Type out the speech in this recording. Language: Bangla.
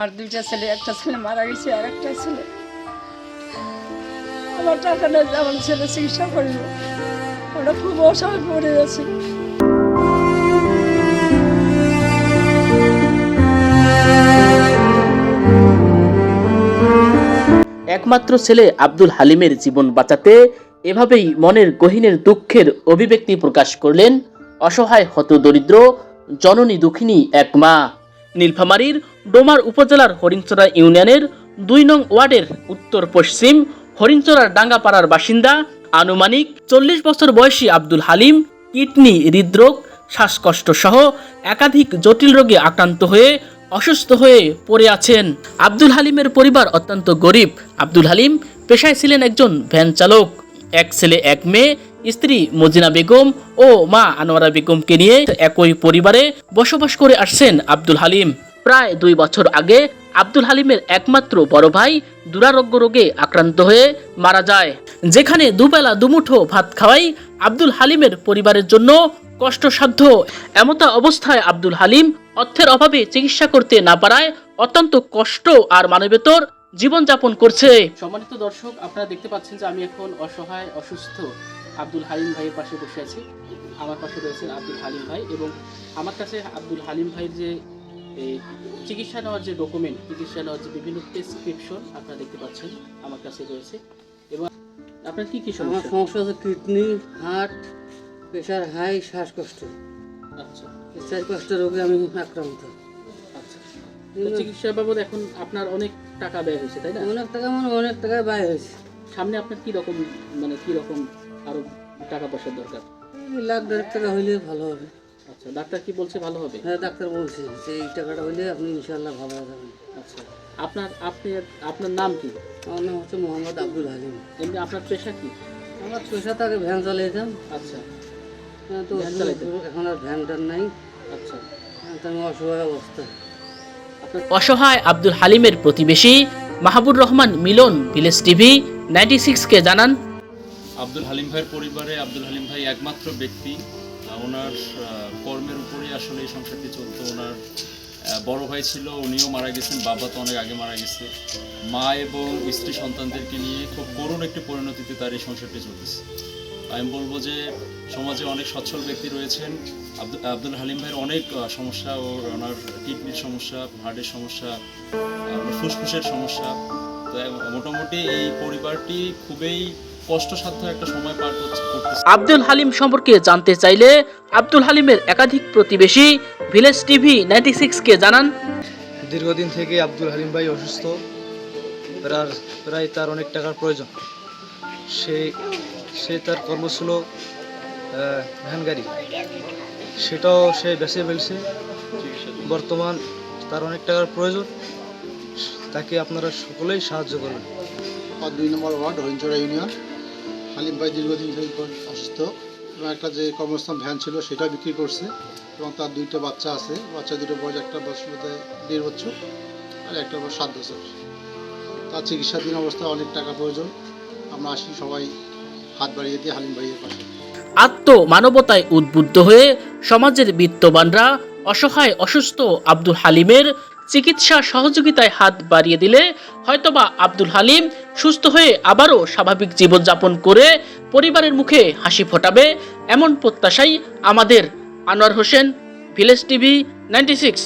আমার দুইটা ছেলে, একটা ছেলে মারা গেছে আর একটা ছেলে আমার টাকা নেই, আমার ছেলে চিকিৎসা করিব। আমরা খুব অসহায় পড়ে আছি। একমাত্র ছেলে আব্দুল হালিমের জীবন বাঁচাতে এভাবেই মনের গহীনের দুঃখের অভিব্যক্তি প্রকাশ করলেন অসহায় হতদরিদ্র জননী দুঃখিনী এক মা। নীলফামারীর ডোমার উপজেলার হরিণচরা ইউনিয়নের ২ নং ওয়ার্ডের উত্তর পশ্চিম হরিণচরার ডাঙ্গাপাড়ার বাসিন্দা আনুমানিক ৪০ বছর বয়সী আব্দুল হালিম কিডনি, হৃদরোগ, শ্বাসকষ্ট সহ একাধিক জটিল রোগে আক্রান্ত হয়ে অসুস্থ হয়ে পড়ে আছেন। আব্দুল হালিমের পরিবার অত্যন্ত গরিব। আব্দুল হালিম পেশায় ছিলেন একজন ভ্যান চালক। এক ছেলে এক মেয়ে, স্ত্রী মজিনা বেগম ও মা আনোয়ারা বেগমকে নিয়ে একই পরিবারে বসবাস করে আসছেন আব্দুল হালিম। প্রায় ২ বছর আগে আব্দুল হালিমের একমাত্র বড় ভাই দুরারোগ্য রোগে আক্রান্ত হয়ে মারা যায়, যেখানে দুবেলা দুমুঠো ভাত খাওয়াই আব্দুল হালিমের পরিবারের জন্য কষ্টসাধ্য। এমতা অবস্থায় আব্দুল হালিম অর্থের অভাবে চিকিৎসা করতে না পারায় অত্যন্ত কষ্ট আর মানবেতর জীবনযাপন করছে। সম্মানিত দর্শক, আপনারা দেখতে পাচ্ছেন যে আমি এখন অসহায় অসুস্থ আব্দুল হালিম ভাইয়ের পাশে বসে আছি। আমার পাশে রয়েছেন আব্দুল হালিম ভাই এবং আমার কাছে আব্দুল হালিম ভাইয়ের যে চিকিৎসা নেওয়ার যে ডকুমেন্ট, চিকিৎসা নেওয়ার যে বিভিন্ন প্রেসক্রিপশন আপনারা দেখতে পাচ্ছেন আমার কাছে রয়েছে। এবং আপনার কি কি সমস্যা? আমার সমস্যা হচ্ছে কিডনি, হার্ট, প্রেশার হাই, শ্বাসকষ্ট। আচ্ছা, এই 4-5টা রোগে আমি আক্রান্ত। আচ্ছা। তো চিকিৎসার বাবদ এখন আপনার অনেক টাকা ব্যয় হয়েছে, তাই না? অনেক টাকা ব্যয় হয়েছে। সামনে আপনার কি রকম আরো টাকা পয়সার দরকার? এই লাখ 1.5 টাকা হইলে ভালো হবে। আচ্ছা, ডাক্তার কি বলছে ভালো হবে? হ্যাঁ, ডাক্তার বলছে যে এই টাকাটা হইলে আপনি ইনশাআল্লাহ ভালো হয়ে যাবেন। আচ্ছা, আপনার নাম কি? আমার নাম হচ্ছে মোহাম্মদ আব্দুল হালিম। এমনি আপনার পেশা কি? আমার পেশা তো আগে ভ্যান চালাইতাম। আচ্ছা, তো এখন আর ভ্যান টান নাই। আচ্ছা। আমি অসহায় অবস্থা। অসহায় আব্দুল হালিমের প্রতিবেশী মাহবুর রহমান মিলন ভিলেজ টিভি 96 কে জানান, আব্দুল হালিম ভাইয়ের পরিবারে আব্দুল হালিম ভাই একমাত্র ব্যক্তি। ওনার কর্মের উপরেই আসলে এই সংসারটি চলতো। ওনার বড় ভাই ছিল, উনিও মারা গেছেন। বাবা তো অনেক আগে মারা গেছে। মা এবং স্ত্রী সন্তানদেরকে নিয়ে খুব করুণ একটি পরিণতিতে তার এই সংসারটি চলতেছে। আমি বলবো যে সমাজে অনেক সচ্ছল ব্যক্তি রয়েছেন। আব্দুল হালিম ভাইয়ের অনেক সমস্যা, ওনার কিডনির সমস্যা, হার্টের সমস্যা, ফুসফুসের সমস্যা। তো মোটামুটি এই পরিবারটি খুবই কষ্টসাধ্য একটা সময় পার করছে। আব্দুল হালিম সম্পর্কে জানতে চাইলে আব্দুল হালিমের একাধিক প্রতিবেশী ভিলেজ টিভি 96 কে জানান, দীর্ঘদিন থেকে আব্দুল হালিম ভাই অসুস্থ। প্রায় তার অনেক টাকার প্রয়োজন। সে তার কর্ম ছিল ভ্যান গাড়ি, সেটাও সে বেছে ফেলছে। বর্তমান তার অনেক টাকার প্রয়োজন, তাকে আপনারা সকলেই সাহায্য করবেন। 2 নম্বর ওয়ার্ড হরিণচরা ইউনিয়ন। হালিম ভাই দীর্ঘদিন থেকে অসুস্থ এবং একটা যে কর্মস্থান ভ্যান ছিল সেটা বিক্রি করছে এবং তার 2টা বাচ্চা আছে। বাচ্চা দুটো বয়স, একটা বয়স 1.5 বছর আর একটা বয়স 7 বছর। তার চিকিৎসাধীন অবস্থায় অনেক টাকা প্রয়োজন। আমরা আসি সবাই হাত বাড়িয়ে দিয়ে হালিম ভাইয়ের পাশে। আত্মমানবতায় উদ্বুদ্ধ হয়ে সমাজের বিত্তবানরা অসহায় অসুস্থ আব্দুল হালিমের চিকিৎসা সহযোগিতায় হাত বাড়িয়ে দিলে হয়তোবা আব্দুল হালিম সুস্থ হয়ে আবারও স্বাভাবিক জীবনযাপন করে পরিবারের মুখে হাসি ফোটাবে, এমন প্রত্যাশাই আমাদের। Anwar Hossain, village TV 96।